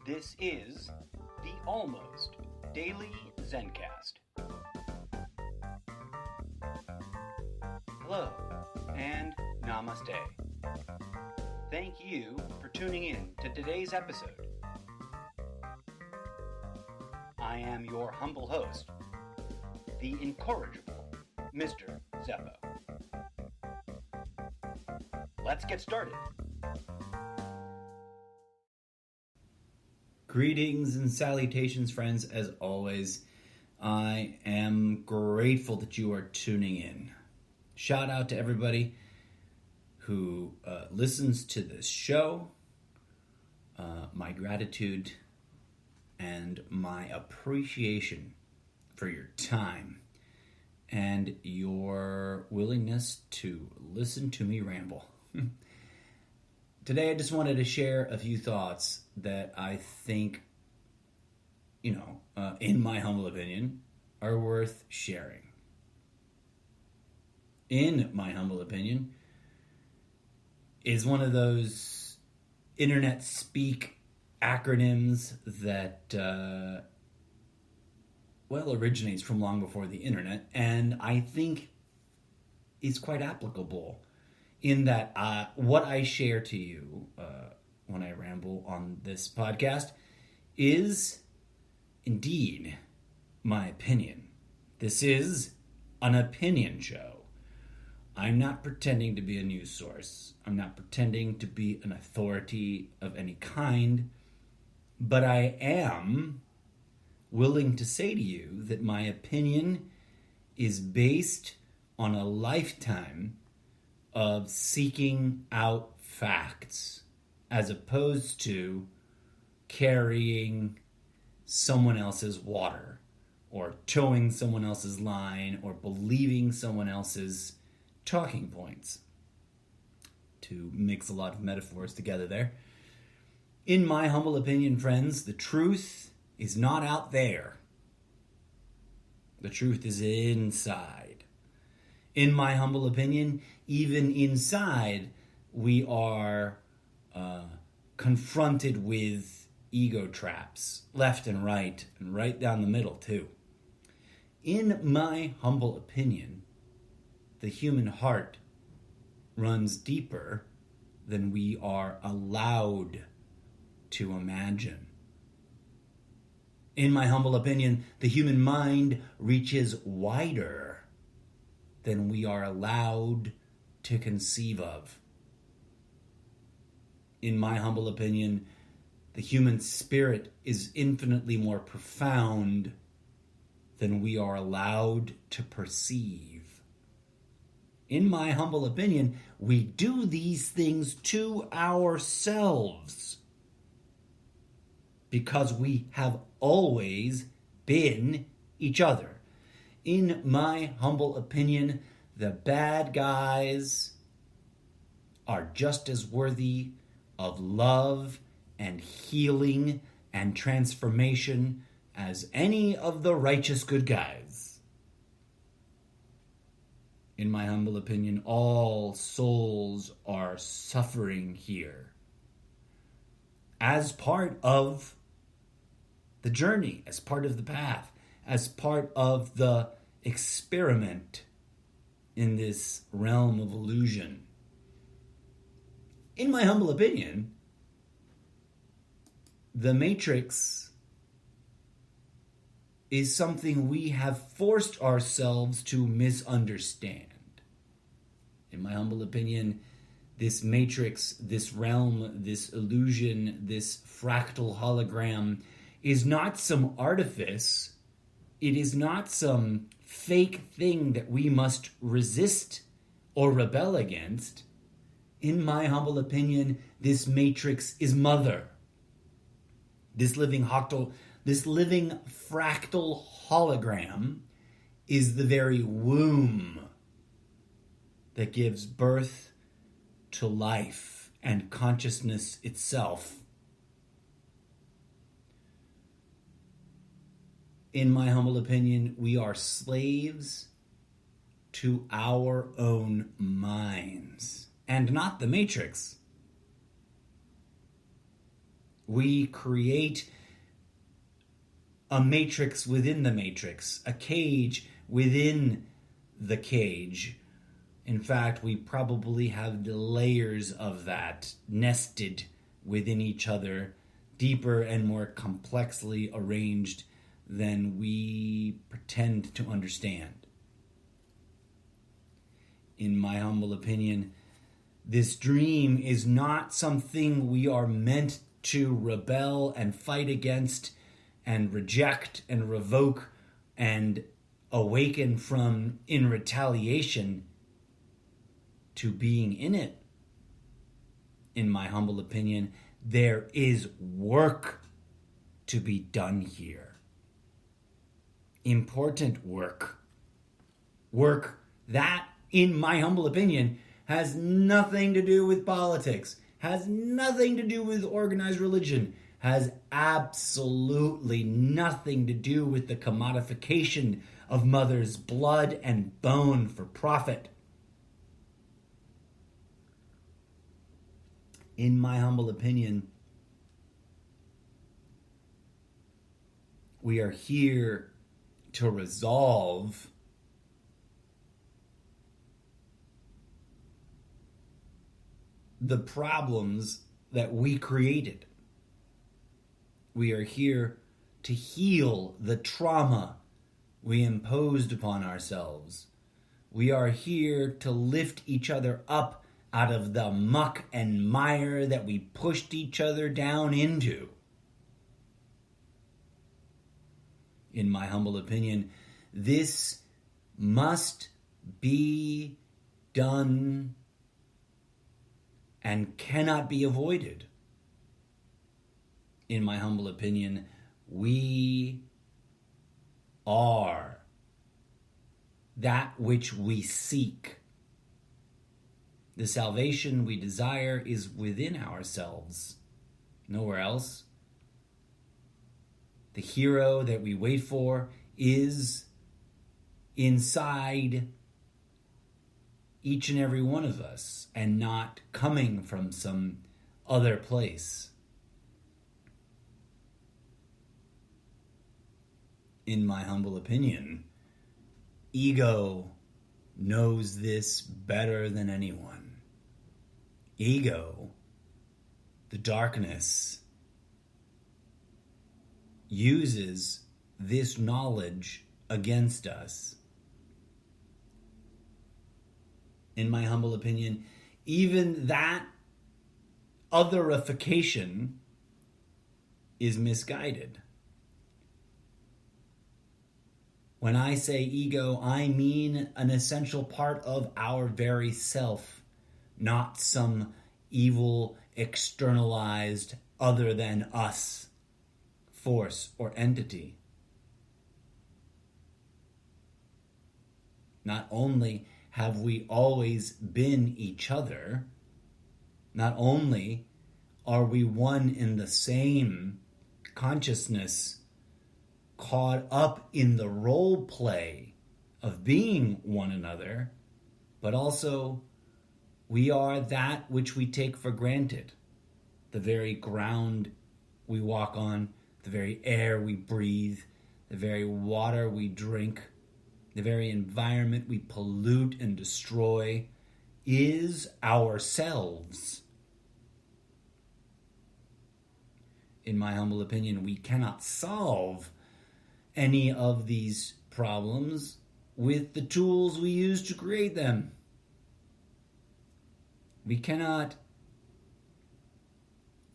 This is the Almost Daily Zencast. Hello, and Namaste. Thank you for tuning in to today's episode. I am your humble host, the incorrigible Mr. Zeppo. Let's get started. Greetings and salutations, friends. As always, I am grateful that you are tuning in. Shout out to everybody who listens to this show. My gratitude and my appreciation for your time and your willingness to listen to me ramble. Today I just wanted to share a few thoughts that I think, in my humble opinion, are worth sharing. In my humble opinion, is one of those internet speak acronyms that, originates from long before the internet, and I think is quite applicable in that what I share to you when I ramble on this podcast is indeed my opinion. This is an opinion show. I'm not pretending to be a news source. I'm not pretending to be an authority of any kind, but I am willing to say to you that my opinion is based on a lifetime of seeking out facts as opposed to carrying someone else's water or towing someone else's line or believing someone else's talking points, to mix a lot of metaphors together there. In my humble opinion, friends, the truth is not out there. The truth is inside. In my humble opinion, even inside, we are confronted with ego traps, left and right down the middle too. In my humble opinion, the human heart runs deeper than we are allowed to imagine. In my humble opinion, the human mind reaches wider than we are allowed to conceive of. In my humble opinion, the human spirit is infinitely more profound than we are allowed to perceive. In my humble opinion, we do these things to ourselves because we have always been each other. In my humble opinion, the bad guys are just as worthy of love and healing and transformation as any of the righteous good guys. In my humble opinion, all souls are suffering here as part of the journey, as part of the path, as part of the experiment in this realm of illusion. In my humble opinion, the Matrix is something we have forced ourselves to misunderstand. In my humble opinion, this Matrix, this realm, this illusion, this fractal hologram is not some artifice. It is not some fake thing that we must resist or rebel against. In my humble opinion, this Matrix is mother. This living fractal hologram is the very womb that gives birth to life and consciousness itself. In my humble opinion, we are slaves to our own minds and not the Matrix. We create a matrix within the matrix, a cage within the cage. In fact, we probably have the layers of that nested within each other, deeper and more complexly arranged than we pretend to understand. In my humble opinion, this dream is not something we are meant to rebel and fight against and reject and revoke and awaken from in retaliation to being in it. In my humble opinion, there is work to be done here. Important work. Work that, in my humble opinion, has nothing to do with politics, has nothing to do with organized religion, has absolutely nothing to do with the commodification of mothers' blood and bone for profit. In my humble opinion, we are here to resolve the problems that we created. We are here to heal the trauma we imposed upon ourselves. We are here to lift each other up out of the muck and mire that we pushed each other down into. In my humble opinion, this must be done and cannot be avoided. In my humble opinion, we are that which we seek. The salvation we desire is within ourselves, nowhere else. The hero that we wait for is inside each and every one of us and not coming from some other place. In my humble opinion, ego knows this better than anyone. Ego, the darkness, uses this knowledge against us. In my humble opinion, even that otherification is misguided. When I say ego, I mean an essential part of our very self, not some evil, externalized, other than us force or entity. Not only have we always been each other, not only are we one in the same consciousness, caught up in the role play of being one another, but also we are that which we take for granted. The very ground we walk on, the very air we breathe, the very water we drink, the very environment we pollute and destroy is ourselves. In my humble opinion, we cannot solve any of these problems with the tools we use to create them. We cannot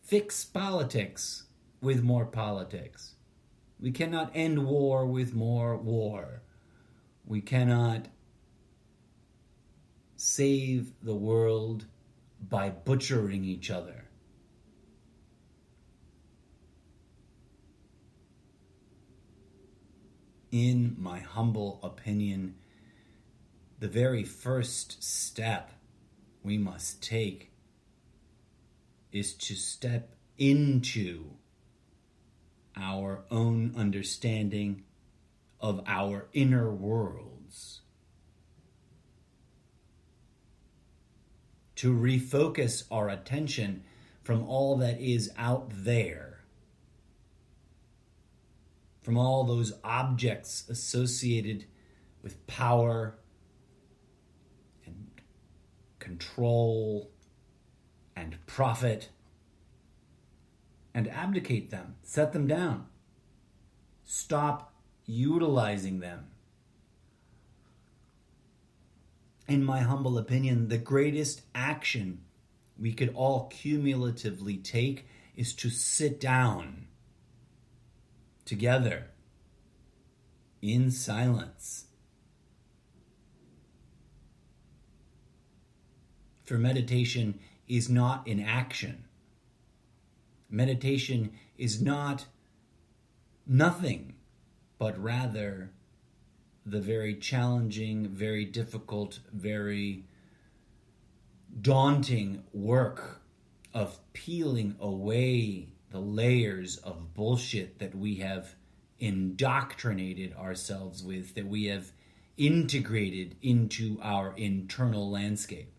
fix politics with more politics. We cannot end war with more war. We cannot save the world by butchering each other. In my humble opinion, the very first step we must take is to step into our own understanding of our inner worlds. To refocus our attention from all that is out there, from all those objects associated with power and control and profit, and abdicate them, set them down. Stop utilizing them. In my humble opinion, the greatest action we could all cumulatively take is to sit down together in silence. For meditation is not in action. Meditation is not nothing, but rather the very challenging, very difficult, very daunting work of peeling away the layers of bullshit that we have indoctrinated ourselves with, that we have integrated into our internal landscape.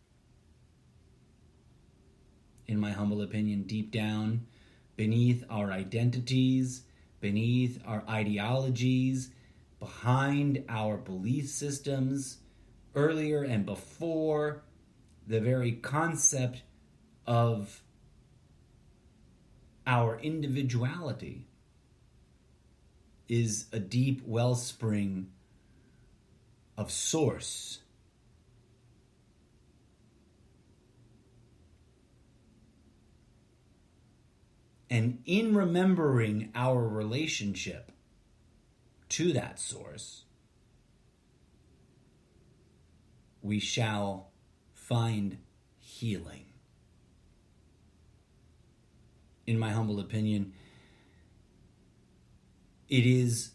In my humble opinion, deep down, beneath our identities, beneath our ideologies, behind our belief systems, earlier and before the very concept of our individuality, is a deep wellspring of source. And in remembering our relationship to that source, we shall find healing. In my humble opinion, it is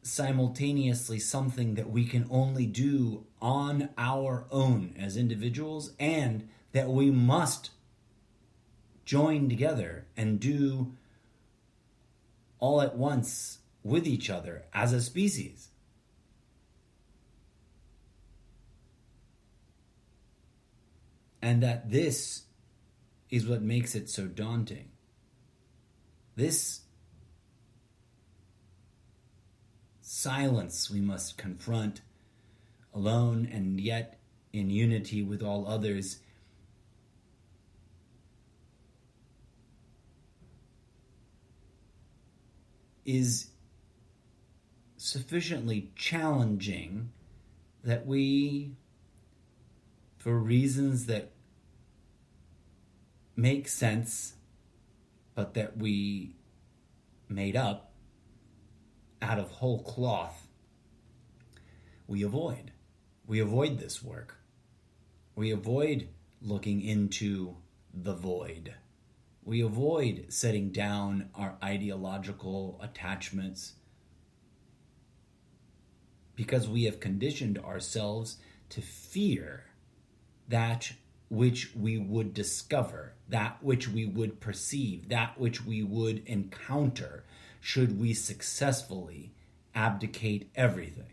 simultaneously something that we can only do on our own as individuals, and that we must join together and do all at once with each other as a species. And that this is what makes it so daunting. This silence we must confront alone and yet in unity with all others is sufficiently challenging that we, for reasons that make sense, but that we made up out of whole cloth, we avoid. We avoid this work. We avoid looking into the void. We avoid setting down our ideological attachments because we have conditioned ourselves to fear that which we would discover, that which we would perceive, that which we would encounter should we successfully abdicate everything.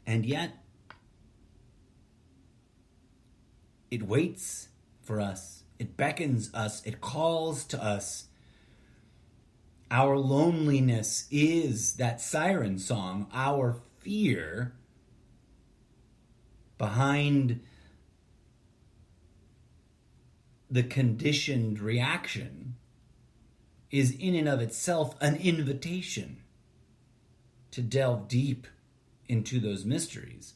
And yet, it waits for us, it beckons us, it calls to us. Our loneliness is that siren song. Our fear behind the conditioned reaction is in and of itself an invitation to delve deep into those mysteries.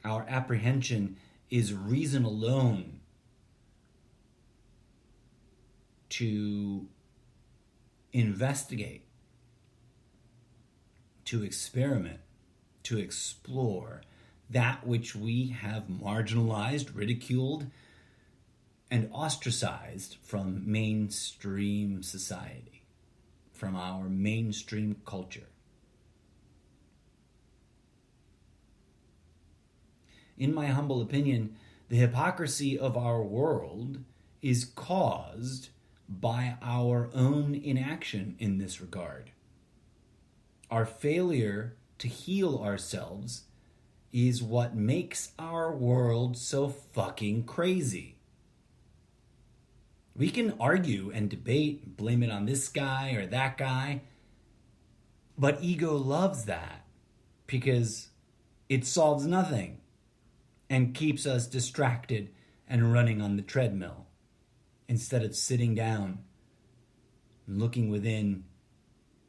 Our apprehension is reason alone to investigate, to experiment, to explore that which we have marginalized, ridiculed, and ostracized from mainstream society, from our mainstream culture. In my humble opinion, the hypocrisy of our world is caused by our own inaction in this regard. Our failure to heal ourselves is what makes our world so fucking crazy. We can argue and debate, blame it on this guy or that guy, but ego loves that because it solves nothing and keeps us distracted and running on the treadmill instead of sitting down, looking within,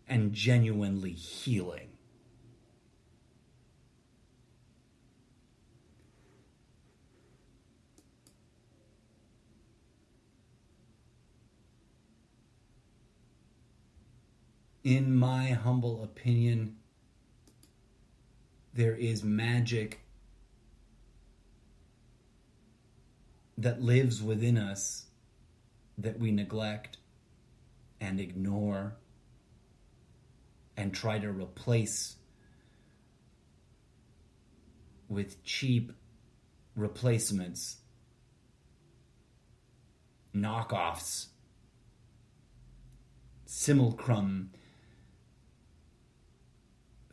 and genuinely healing. In my humble opinion, there is magic that lives within us that we neglect and ignore and try to replace with cheap replacements, knockoffs, simulacrum,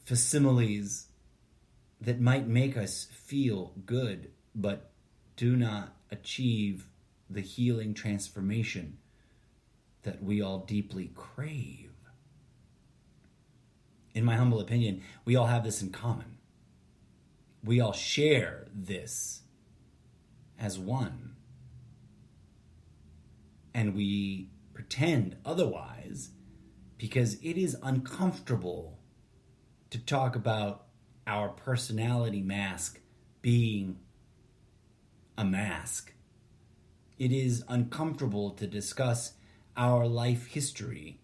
facsimiles that might make us feel good but do not achieve the healing transformation that we all deeply crave. In my humble opinion, we all have this in common. We all share this as one. And we pretend otherwise because it is uncomfortable to talk about our personality mask being a mask. It is uncomfortable to discuss our life history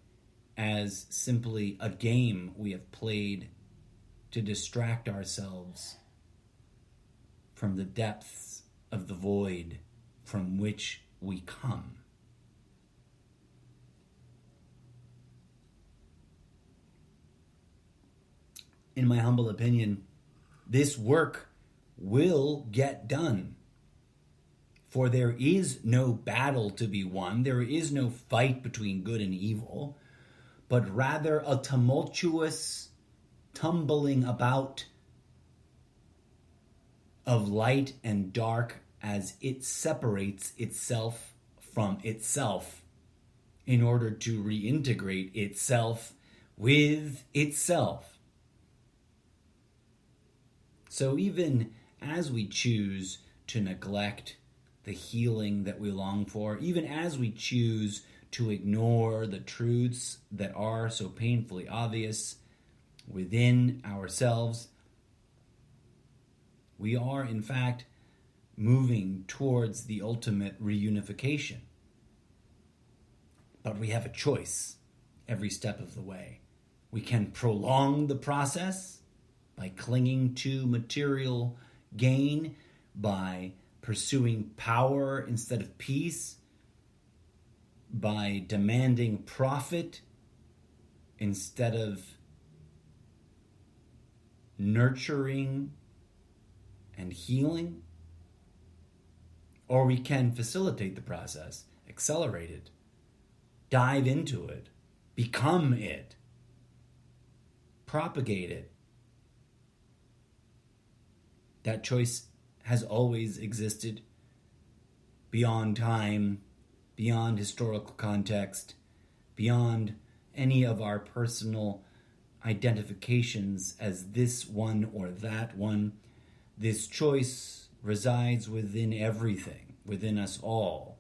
as simply a game we have played to distract ourselves from the depths of the void from which we come. In my humble opinion, this work will get done. For there is no battle to be won, there is no fight between good and evil, but rather a tumultuous tumbling about of light and dark as it separates itself from itself in order to reintegrate itself with itself. So even as we choose to neglect the healing that we long for, even as we choose to ignore the truths that are so painfully obvious within ourselves, we are in fact moving towards the ultimate reunification. But we have a choice every step of the way. We can prolong the process by clinging to material gain, by pursuing power instead of peace, by demanding profit instead of nurturing and healing. Or we can facilitate the process, accelerate it, dive into it, become it, propagate it. That choice has always existed beyond time, beyond historical context, beyond any of our personal identifications as this one or that one. This choice resides within everything, within us all.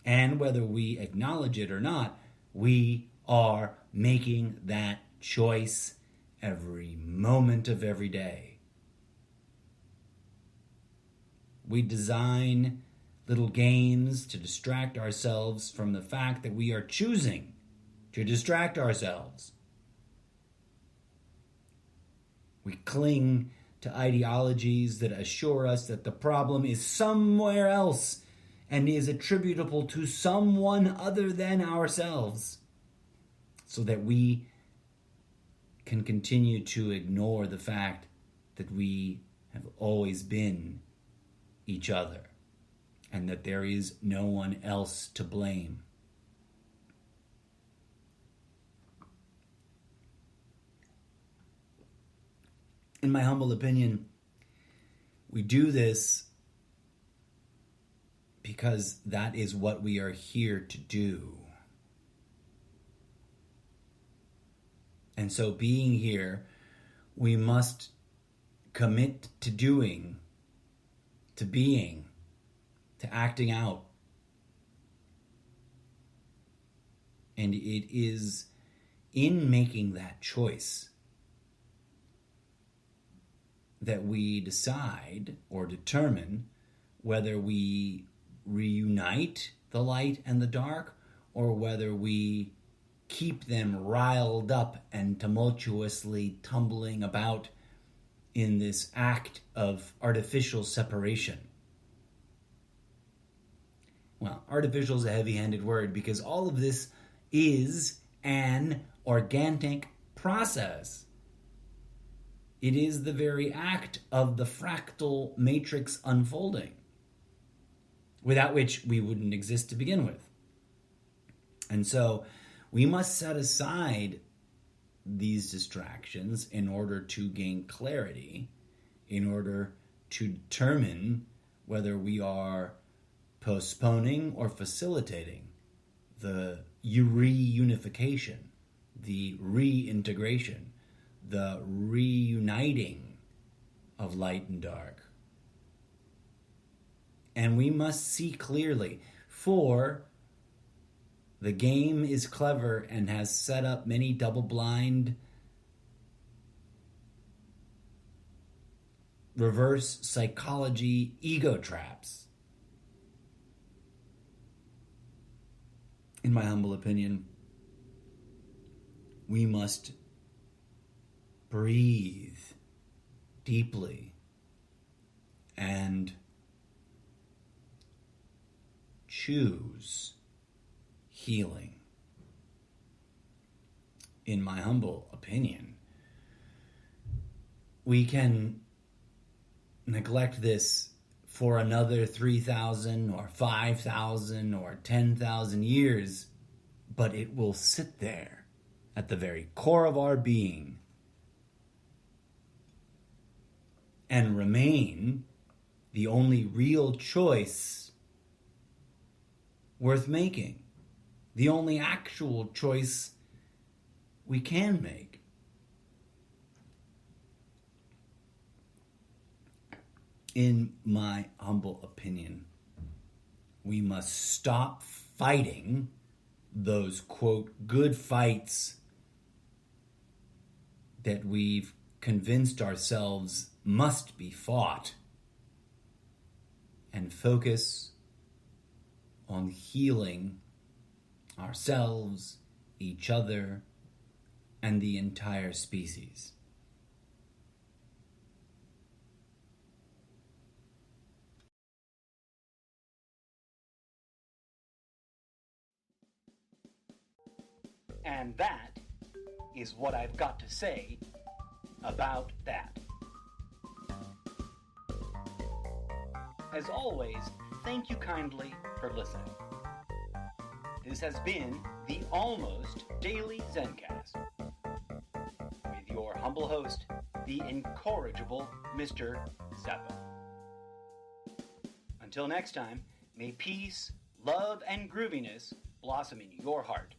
And whether we acknowledge it or not, we are making that choice every moment of every day. We design little games to distract ourselves from the fact that we are choosing to distract ourselves. We cling to ideologies that assure us that the problem is somewhere else and is attributable to someone other than ourselves, so that we can continue to ignore the fact that we have always been each other and that there is no one else to blame. In my humble opinion, We do this because that is what we are here to do. And so being here, we must commit to doing, to being, to acting out. And it is in making that choice that we decide or determine whether we reunite the light and the dark, or whether we keep them riled up and tumultuously tumbling about in this act of artificial separation. Well, artificial is a heavy-handed word because all of this is an organic process. It is the very act of the fractal matrix unfolding, without which we wouldn't exist to begin with. And so we must set aside these distractions in order to gain clarity, in order to determine whether we are postponing or facilitating the reunification, the reintegration, the reuniting of light and dark. And we must see clearly, for the game is clever and has set up many double-blind, reverse psychology ego traps. In my humble opinion, we must breathe deeply and choose healing. In my humble opinion, we can neglect this for another 3,000 or 5,000 or 10,000 years, but it will sit there at the very core of our being and remain the only real choice worth making, the only actual choice we can make. In my humble opinion, we must stop fighting those, quote, good fights that we've convinced ourselves must be fought, and focus on healing ourselves, each other, and the entire species. And that is what I've got to say about that. As always, thank you kindly for listening. This has been the Almost Daily Zencast, with your humble host, the incorrigible Mr. Zappa. Until next time, may peace, love, and grooviness blossom in your heart.